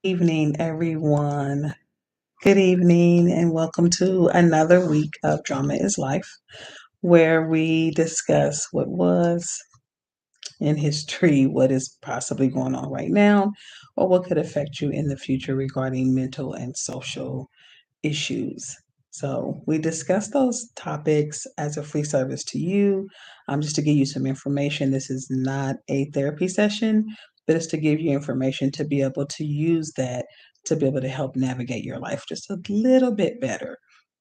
Evening, everyone. Good evening, and welcome to another week of Drama is Life, where we discuss what was in history, what is possibly going on right now, or what could affect you in the future regarding mental and social issues. So, we discuss those topics as a free service to you, just to give you some information. This is not a therapy session, but it's to give you information to be able to use that to be able to help navigate your life just a little bit better.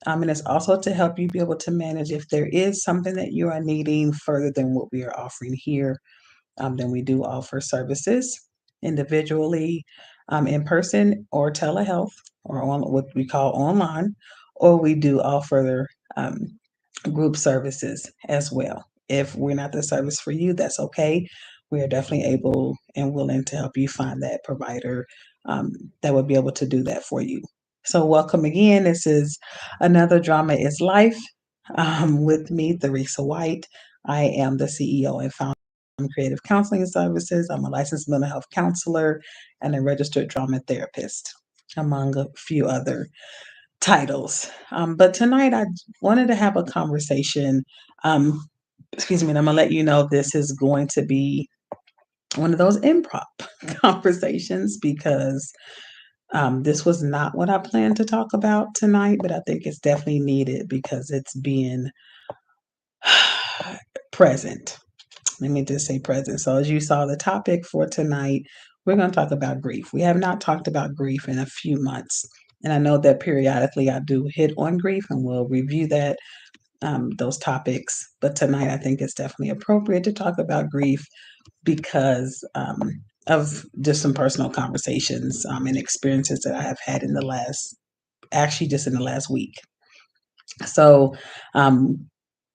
And it's also to help you be able to manage if there is something that you are needing further than what we are offering here. Then we do offer services individually, in person or telehealth or on what we call online, or we do offer group services as well. If we're not the service for you, that's okay. We are definitely able and willing to help you find that provider um, that would be able to do that for you. So, welcome again. This is another Drama is Life with me, Theresa White. I am the CEO and founder of Creative Counseling Services. I'm a licensed mental health counselor and a registered drama therapist, among a few other titles. But tonight I wanted to have a conversation. Um, excuse me, and I'm gonna let you know this is going to be one of those improv conversations because this was not what I planned to talk about tonight, but I think it's definitely needed because it's being present. Let me just say present. So, as you saw, the topic for tonight, we're going to talk about grief. We have not talked about grief in a few months. And I know that periodically I do hit on grief and we'll review that, those topics. But tonight I think it's definitely appropriate to talk about grief because of just some personal conversations and experiences that I have had in the last, actually just in the last week. So, um,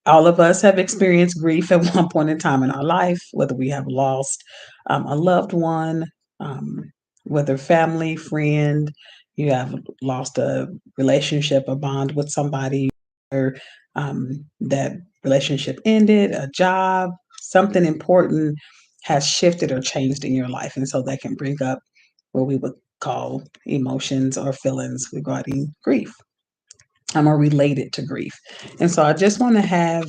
all of us have experienced grief at one point in time in our life, whether we have lost a loved one, um, whether family, friend, you have lost a relationship, a bond with somebody, or that relationship ended, a job, something important has shifted or changed in your life. And so that can bring up what we would call emotions or feelings regarding grief. Are related to grief. And so I just want to have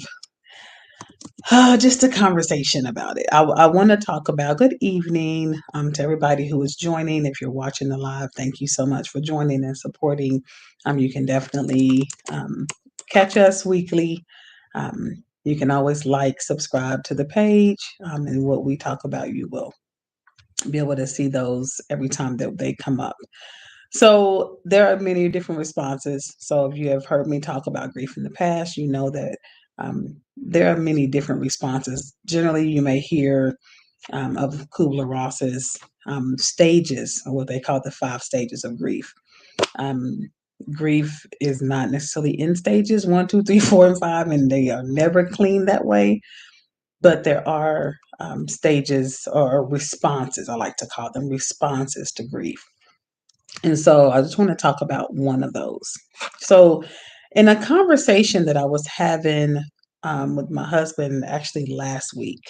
just a conversation about it. I want to talk about good evening to everybody who is joining. If you're watching the live, thank you so much for joining and supporting. You can definitely catch us weekly. You can always like, subscribe to the page, and what we talk about, you will be able to see those every time that they come up. So there are many different responses. So if you have heard me talk about grief in the past, you know that there are many different responses. Generally, you may hear of Kubler-Ross's stages, or what they call the 5 stages of grief. Um, Grief is not necessarily in stages 1, 2, 3, 4, and 5, and they are never clean that way. But there are stages or responses, I like to call them responses to grief. And so I just want to talk about one of those. So, in a conversation that I was having with my husband actually last week,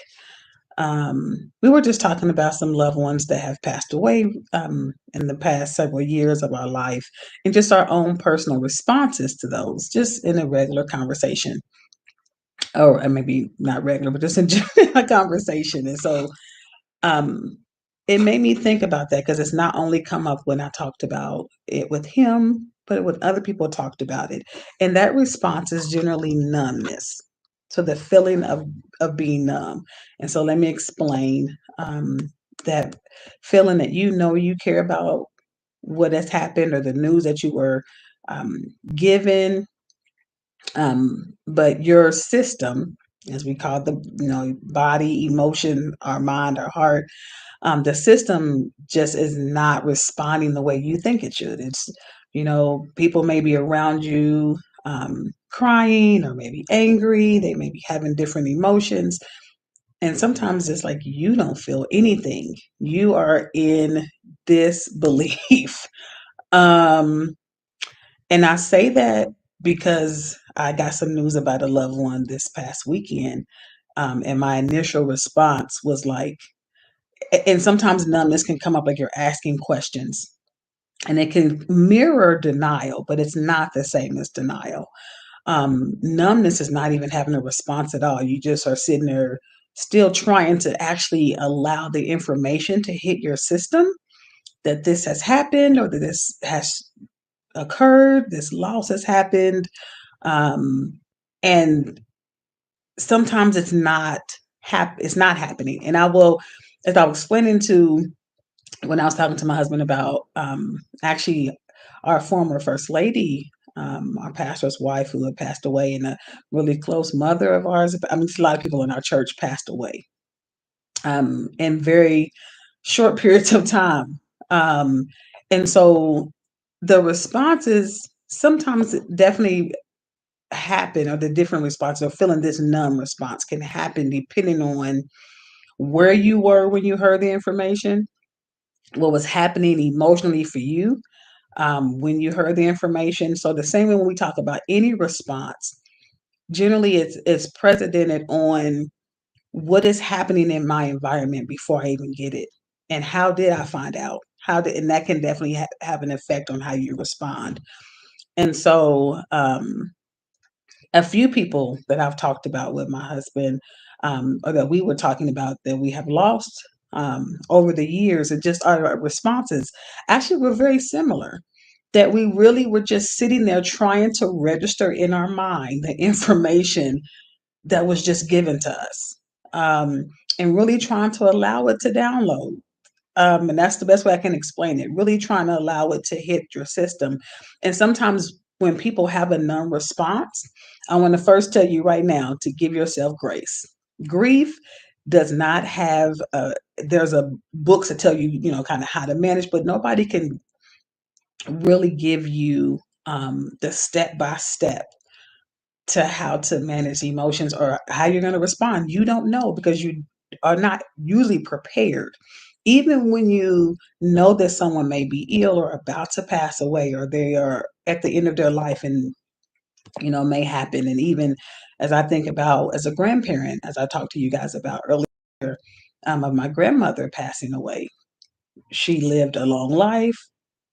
we were just talking about some loved ones that have passed away in the past several years of our life and just our own personal responses to those, just in a regular conversation. Or maybe not regular, but just in a conversation. And so um, it made me think about that because it's not only come up when I talked about it with him, but with other people talked about it. And that response is generally numbness. So the feeling of being numb. And so let me explain that feeling that you care about what has happened or the news that you were um, given, but your system, as we call the body, emotion, our mind, our heart, the system just is not responding the way you think it should. It's, people may be around you crying or maybe angry. They may be having different emotions. And sometimes it's like you don't feel anything. You are in disbelief. um, and I say that because I got some news about a loved one this past weekend. And my initial response was like, and sometimes numbness can come up like you're asking questions. and it can mirror denial, but it's not the same as denial. Numbness is not even having a response at all. You just are sitting there still trying to actually allow the information to hit your system that this has happened or that this has occurred, this loss has happened. And sometimes it's not happening. And I will, as I was explaining to when I was talking to my husband about actually our former first lady, our pastor's wife who had passed away, and a really close mother of ours. I mean, a lot of people in our church passed away in very short periods of time. Um, and so the responses sometimes definitely happen, or the different responses, or feeling this numb response can happen depending on where you were when you heard the information, what was happening emotionally for you when you heard the information. So the same way when we talk about any response, generally it's predicated on what is happening in my environment before I even get it, and how did I find out? And that can definitely have an effect on how you respond. And so, a few people that I've talked about with my husband, or that we were talking about that we have lost over the years, and just our responses actually were very similar. That we really were just sitting there trying to register in our mind the information that was just given to us, and really trying to allow it to download. And that's the best way I can explain it. Really trying to allow it to hit your system. And sometimes when people have a non response, I want to first tell you right now to give yourself grace. Grief does not have, there's a books that tell you, kind of how to manage, but nobody can really give you the step by step to how to manage emotions or how you're going to respond. You don't know because you are not usually prepared. Even when you know that someone may be ill or about to pass away, or they are at the end of their life, and may happen. And even as I think about as a grandparent, as I talked to you guys about earlier, of my grandmother passing away, she lived a long life,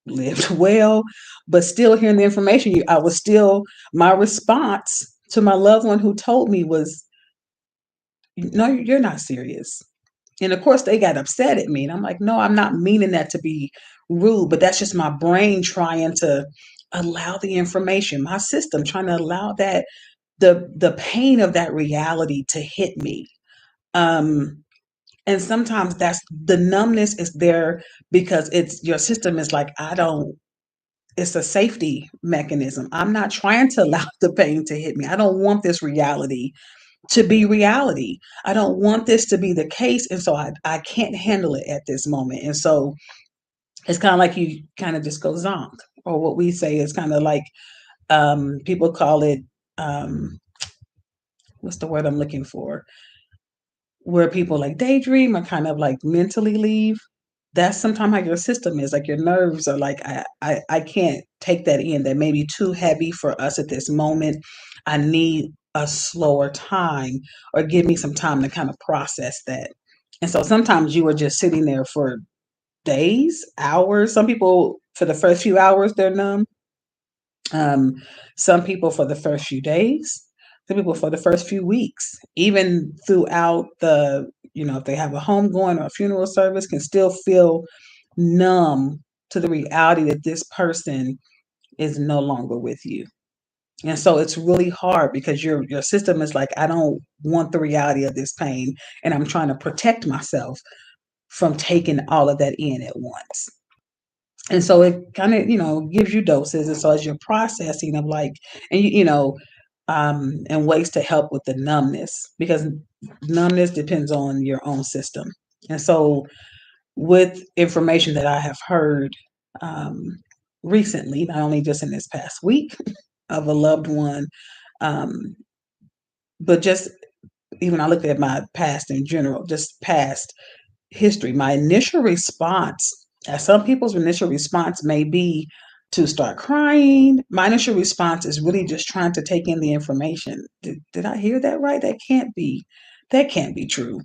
lived well, but still hearing the information, I was still, my response to my loved one who told me was, "No, you're not serious." And of course, they got upset at me. And I'm like, "No, I'm not meaning that to be rude, but that's just my brain trying to allow the information, my system trying to allow that the pain of that reality to hit me." Um, and sometimes that's the numbness is there because it's your system is like, I don't, it's a safety mechanism. I'm not trying to allow the pain to hit me. I don't want this reality to be reality. I don't want this to be the case. And so I can't handle it at this moment. And so it's kind of like you kind of just go zonk, or what we say is kind of like, people call it, um, what's the word I'm looking for? Where people like daydream or kind of like mentally leave. That's sometimes how your system is. Like your nerves are like, I can't take that in. That may be too heavy for us at this moment. I need a slower time, or give me some time to kind of process that. And so sometimes you are just sitting there for days, hours. Some people for the first few hours they're numb. Um, some people for the first few days, some people for the first few weeks, even throughout the, if they have a home going or a funeral service, can still feel numb to the reality that this person is no longer with you. And so it's really hard because your system is like, I don't want the reality of this pain, and I'm trying to protect myself from taking all of that in at once. And so it kind of, gives you doses. And so as you're processing of like, and and ways to help with the numbness, because numbness depends on your own system. And so with information that I have heard um, recently, not only just in this past week of a loved one, um, but just even I looked at my past in general, just past history, my initial response, as some people's initial response may be to start crying. My initial response is really just trying to take in the information. Did I hear that right? That can't be true.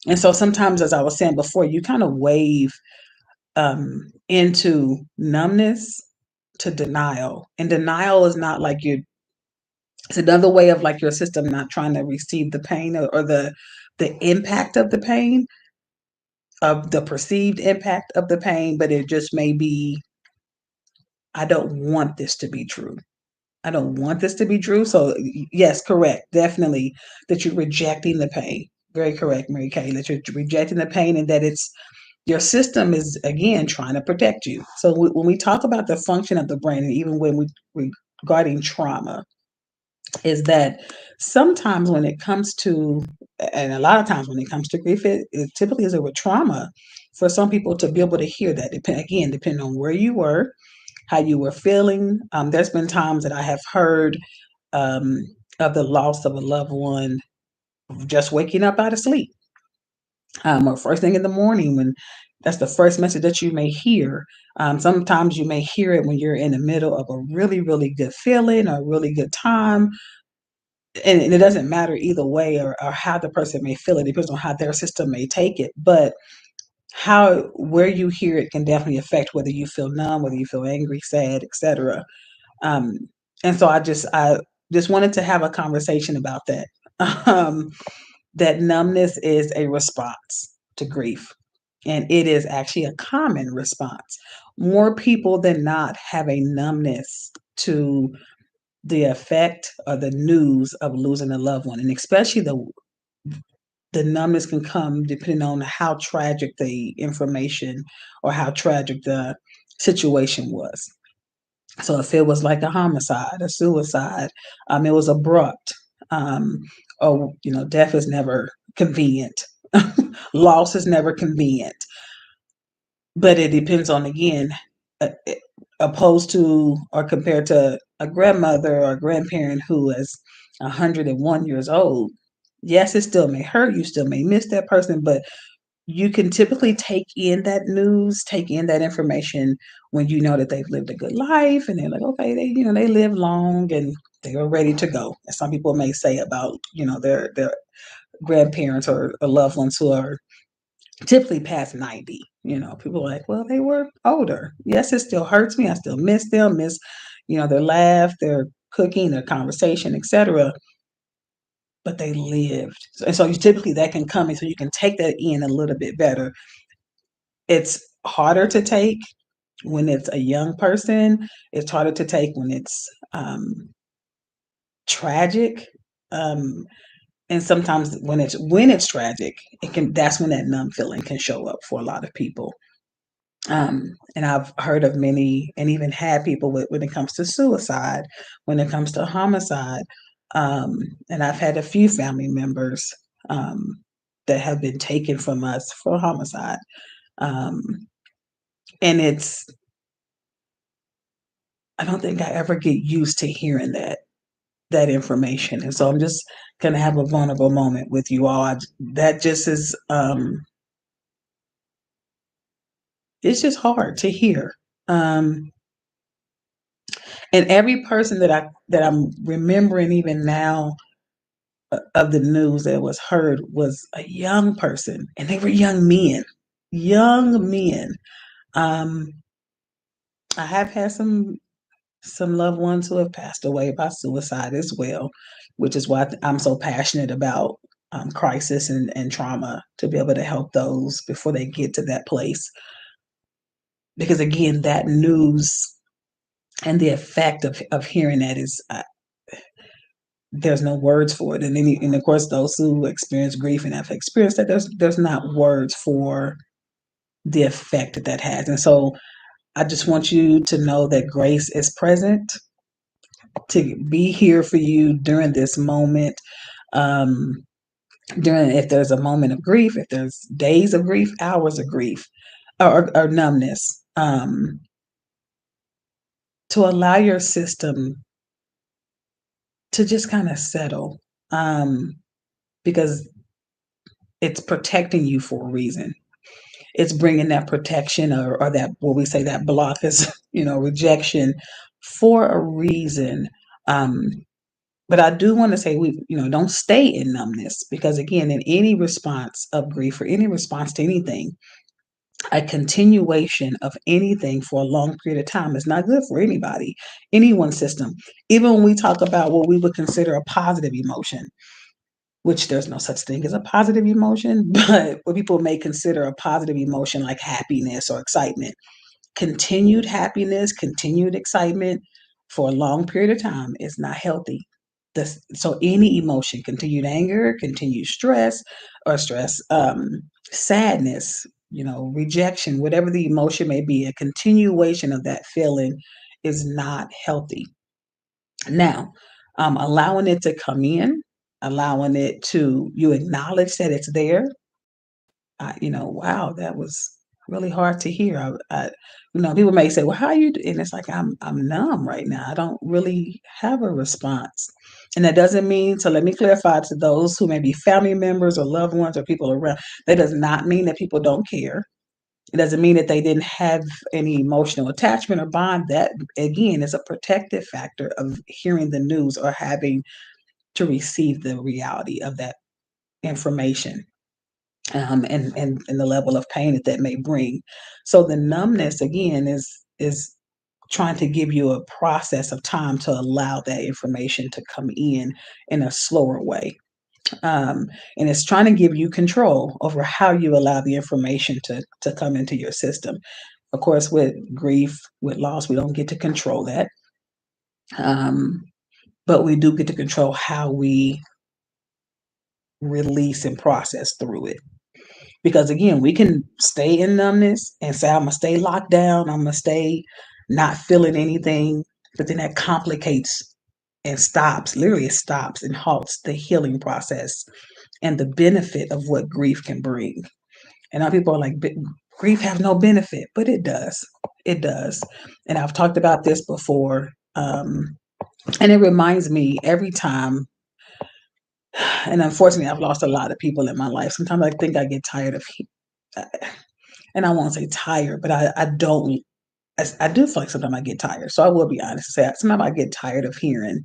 And so sometimes, as I was saying before, you kind of wave into numbness to denial. And denial is not like it's another way of like your system not trying to receive the pain, or the impact of the pain, of the perceived impact of the pain, but it just may be, I don't want this to be true. I don't want this to be true. So yes, correct. Definitely that you're rejecting the pain. Very correct, Mary Kay, that you're rejecting the pain, and that it's your system is again trying to protect you. So when we talk about the function of the brain, and even when we regarding trauma, is that sometimes when it comes to, and a lot of times when it comes to grief, it typically is with trauma. For some people to be able to hear that, depending on where you were, how you were feeling. There's been times that I have heard um, of the loss of a loved one just waking up out of sleep, or first thing in the morning, when that's the first message that you may hear. Sometimes you may hear it when you're in the middle of a really, really good feeling or a really good time. And it doesn't matter either way, or how the person may feel it. It depends on how their system may take it. But where you hear it can definitely affect whether you feel numb, whether you feel angry, sad, etc. Um, and so I just wanted to have a conversation about that. Um, that numbness is a response to grief, and it is actually a common response. More people than not have a numbness to the effect or the news of losing a loved one, and especially the numbness can come depending on how tragic the information or how tragic the situation was. So if it was like a homicide, a suicide, it was abrupt, um, or death is never convenient, loss is never convenient. But it depends on, again, opposed to or compared to a grandmother or a grandparent who is 101 years old. Yes, it still may hurt. You still may miss that person, but you can typically take in that news, take in that information when you know that they've lived a good life, and they're like, okay, they live long and they are ready to go. As some people may say about their grandparents or loved ones who are typically past 90. People are like, well, they were older. Yes, it still hurts me. I still miss them, miss their laugh, their cooking, their conversation, etc. But they lived. So you typically that can come in, so you can take that in a little bit better. It's harder to take when it's a young person. It's harder to take when it's tragic. Um, and sometimes when it's tragic, that's when that numb feeling can show up for a lot of people. And I've heard of many, and even had people when it comes to suicide, when it comes to homicide, and I've had a few family members um, that have been taken from us for homicide. Um, and I don't think I ever get used to hearing that information. And so I'm just gonna have a vulnerable moment with you all. That just is it's just hard to hear. Um, and every person that I'm remembering even now, of the news that was heard, was a young person, and they were young men. Young men. Um, I have had some loved ones who have passed away by suicide as well, which is why I'm so passionate about crisis and trauma, to be able to help those before they get to that place. Because again, that news and the effect of hearing that is, there's no words for it. And of course, those who experience grief and have experienced that, there's not words for the effect that has. And so I just want you to know that grace is present to be here for you during this moment. Um, if there's a moment of grief, if there's days of grief, hours of grief, or numbness, to allow your system to just kind of settle, because it's protecting you for a reason. It's bringing that protection, or that, what we say, that block is, rejection, for a reason. Um, but I do want to say, don't stay in numbness, because again, in any response of grief or any response to anything, A continuation of anything for a long period of time is not good for anybody, anyone's system. Even when we talk about what we would consider a positive emotion, which there's no such thing as a positive emotion, but what people may consider a positive emotion like happiness or excitement, continued happiness, continued excitement for a long period of time is not healthy. So any emotion, continued anger, continued stress or sadness, rejection, whatever the emotion may be, a continuation of that feeling is not healthy. Now, allowing it to come in, allowing it to, you acknowledge that it's there. Wow, that was really hard to hear. People may say, "Well, how you?" And it's like I'm numb right now. I don't really have a response, and that doesn't mean. So let me clarify to those who may be family members or loved ones or people around. That does not mean that people don't care. It doesn't mean that they didn't have any emotional attachment or bond. That again is a protective factor of hearing the news or having to receive the reality of that information, and the level of pain that may bring. So the numbness again is trying to give you a process of time to allow that information to come in a slower way. Um, and it's trying to give you control over how you allow the information to come into your system. Of course, with grief, with loss, we don't get to control that. Um, but we do get to control how we release and process through it. Because again, we can stay in numbness and say, I'm going to stay locked down, I'm going to stay not feeling anything, but then that complicates and stops, literally it stops and halts the healing process and the benefit of what grief can bring. And now people are like, grief has no benefit, but it does. It does. And I've talked about this before. And it reminds me every time, and unfortunately, I've lost a lot of people in my life. Sometimes I think I get tired of, and I won't say tired, but I don't, I do feel like sometimes I get tired. So I will be honest and say sometimes I get tired of hearing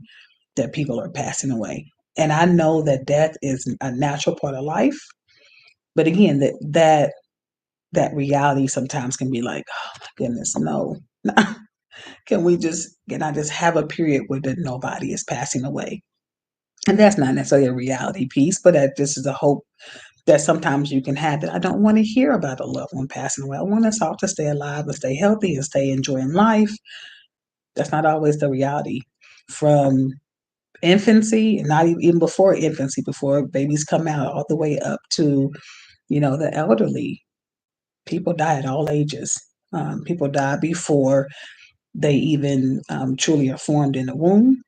that people are passing away. And I know that death is a natural part of life. But again, that reality sometimes can be like, oh my goodness, no. Can I just have a period where nobody is passing away? And that's not necessarily a reality piece, but that this is a hope that sometimes you can have, that I don't want to hear about a loved one passing away. I want us all to stay alive and stay healthy and stay enjoying life. That's not always the reality. From infancy, and not even before infancy, before babies come out, all the way up to, the elderly. People die at all ages. People die before they even truly are formed in the womb.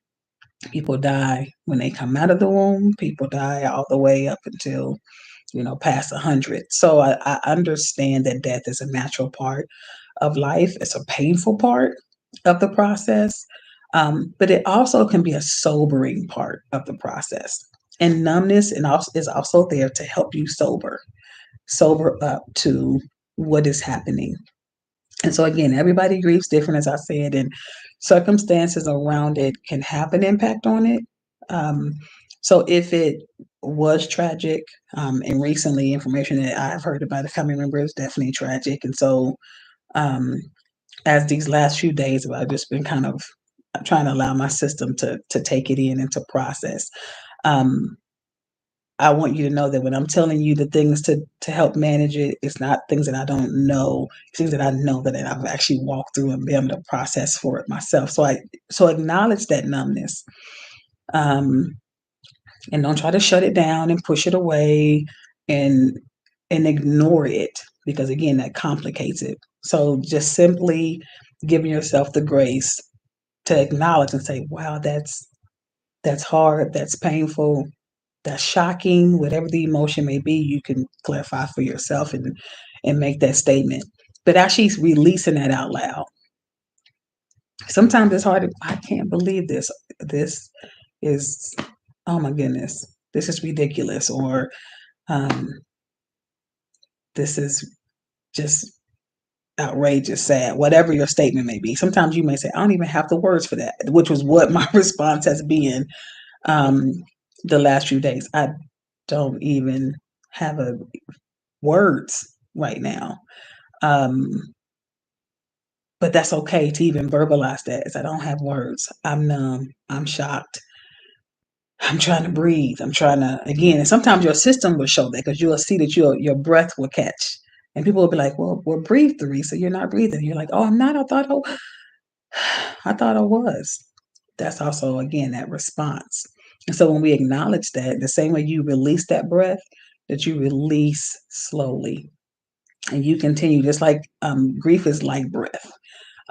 People die when they come out of the womb. People die all the way up until, past 100. So I understand that death is a natural part of life. It's a painful part of the process, but it also can be a sobering part of the process. And numbness is also there to help you sober up to what is happening. And so again, everybody grieves different, as I said, and circumstances around it can have an impact on it. Um, so if it was tragic, and recently information that I've heard about a family member is definitely tragic. And so um, as these last few days, I've just been kind of trying to allow my system to take it in and to process. Um, I want you to know that when I'm telling you the things to help manage it, it's not things that I don't know. It's things that I know that I've actually walked through and been able to process for it myself. So acknowledge that numbness, um, and don't try to shut it down and push it away and ignore it, because again that complicates it. So just simply giving yourself the grace to acknowledge and say, "Wow, that's hard. That's painful." That's shocking, whatever the emotion may be, you can clarify for yourself and make that statement. But actually releasing that out loud. Sometimes it's hard to, I can't believe this. This is, oh my goodness, this is ridiculous, or um, this is just outrageous, sad, whatever your statement may be. Sometimes you may say, I don't even have the words for that, which was what my response has been um, the last few days. I don't even have a words right now. But that's okay to even verbalize that. Is I don't have words. I'm numb. I'm shocked. I'm trying to breathe. I'm trying to again. And sometimes your system will show that because you'll see that your breath will catch, and people will be like, "Well, breathe, Theresa. You're not breathing." You're like, "Oh, I'm not. I thought I was." That's also again that response. And so when we acknowledge that, the same way you release that breath, that you release slowly, and you continue. Just like grief is like breath.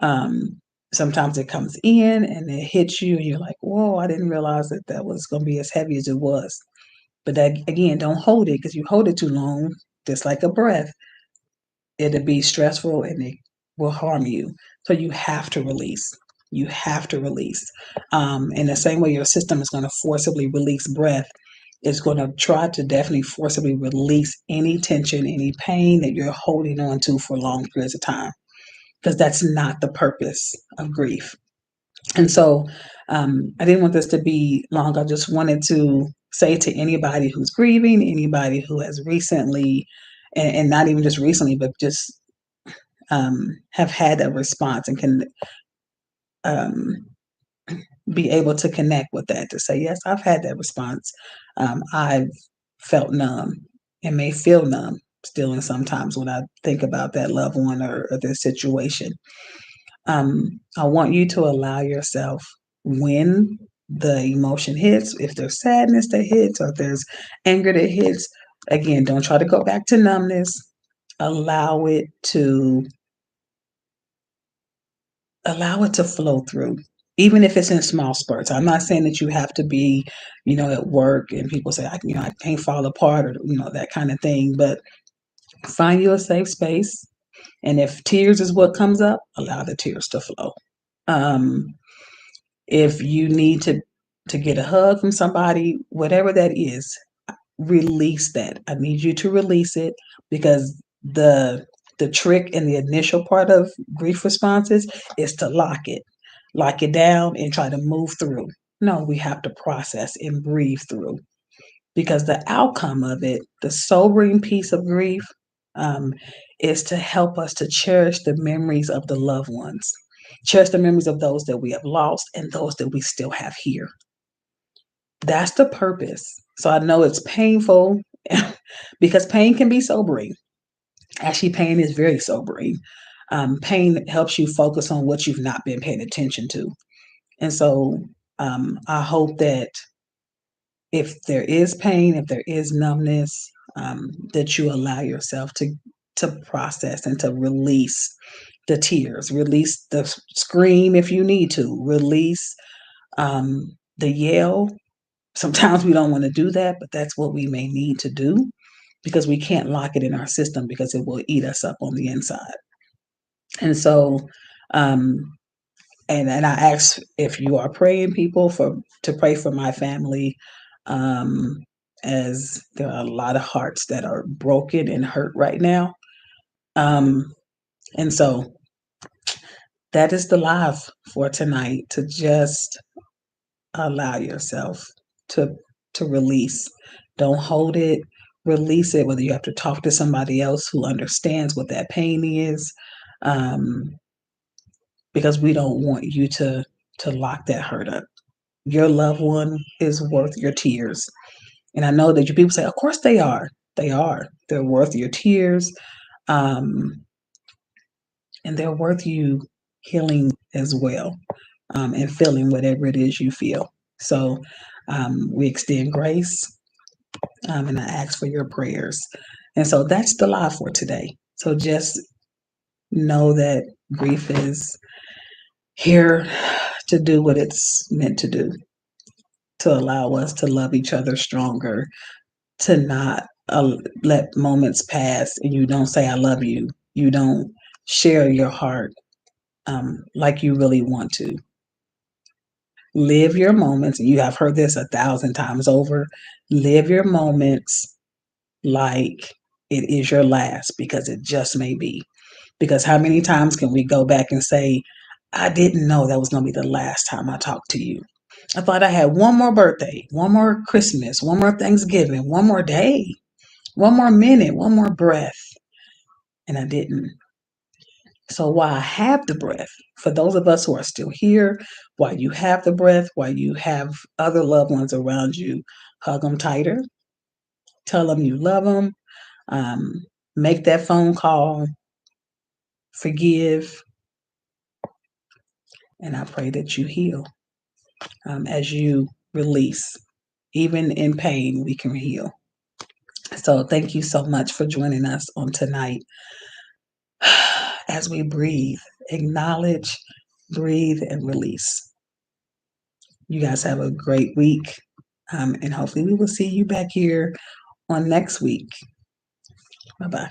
Um, Sometimes it comes in and it hits you, and you're like, "Whoa, I didn't realize that was going to be as heavy as it was." But that again, don't hold it because you hold it too long, just like a breath, it'll be stressful and it will harm you. So you have to release. You have to release. In the same way your system is going to forcibly release breath, it's going to try to definitely forcibly release any tension, any pain that you're holding on to for long periods of time, because that's not the purpose of grief. And so I didn't want this to be long. I just wanted to say to anybody who's grieving, anybody who has recently, and not even just recently, but just have had a response and can um, be able to connect with that to say, yes, I've had that response. I've felt numb and may feel numb still, and sometimes when I think about that loved one or their situation. I want you to allow yourself when the emotion hits, if there's sadness that hits or if there's anger that hits, again, don't try to go back to numbness. Allow it to allow it to flow through, even if it's in small spurts. I'm not saying that you have to be, at work and people say, I can't fall apart or, that kind of thing, but find you a safe space. And if tears is what comes up, allow the tears to flow. Um, if you need to get a hug from somebody, whatever that is, release that. I need you to release it because the trick in the initial part of grief responses is to lock it down and try to move through. No, we have to process and breathe through, because the outcome of it, the sobering piece of grief, um, is to help us to cherish the memories of the loved ones, cherish the memories of those that we have lost and those that we still have here. That's the purpose. So I know it's painful because pain can be sobering. Actually, pain is very sobering. Pain helps you focus on what you've not been paying attention to. And so I hope that if there is pain, if there is numbness, that you allow yourself to process and to release the tears, release the scream if you need to, release the yell. Sometimes we don't want to do that, but that's what we may need to do because we can't lock it in our system because it will eat us up on the inside. And so, um, and I ask if you are praying people to pray for my family, um, as there are a lot of hearts that are broken and hurt right now. Um, and so that is the live for tonight, to just allow yourself to release. Don't hold it. Release it. Whether you have to talk to somebody else who understands what that pain is, um, because we don't want you to lock that hurt up. Your loved one is worth your tears, and I know that you people say, "Of course they are. They are. They're worth your tears, um, and they're worth you healing as well, and feeling whatever it is you feel." So we extend grace, and I ask for your prayers. And so that's the live for today. So just know that grief is here to do what it's meant to do, to allow us to love each other stronger, to not let moments pass and you don't say, I love you. You don't share your heart like you really want to. Live your moments. And you have heard this 1,000 times over. Live your moments like it is your last, because it just may be. Because how many times can we go back and say, I didn't know that was going to be the last time I talked to you. I thought I had one more birthday, one more Christmas, one more Thanksgiving, one more day, one more minute, one more breath. And I didn't. So while I have the breath, for those of us who are still here, while you have the breath, while you have other loved ones around you, hug them tighter, tell them you love them, um, make that phone call, forgive, and I pray that you heal as you release. Even in pain, we can heal. So thank you so much for joining us on tonight. As we breathe, acknowledge, breathe, and release. You guys have a great week. And hopefully we will see you back here on next week. Bye bye.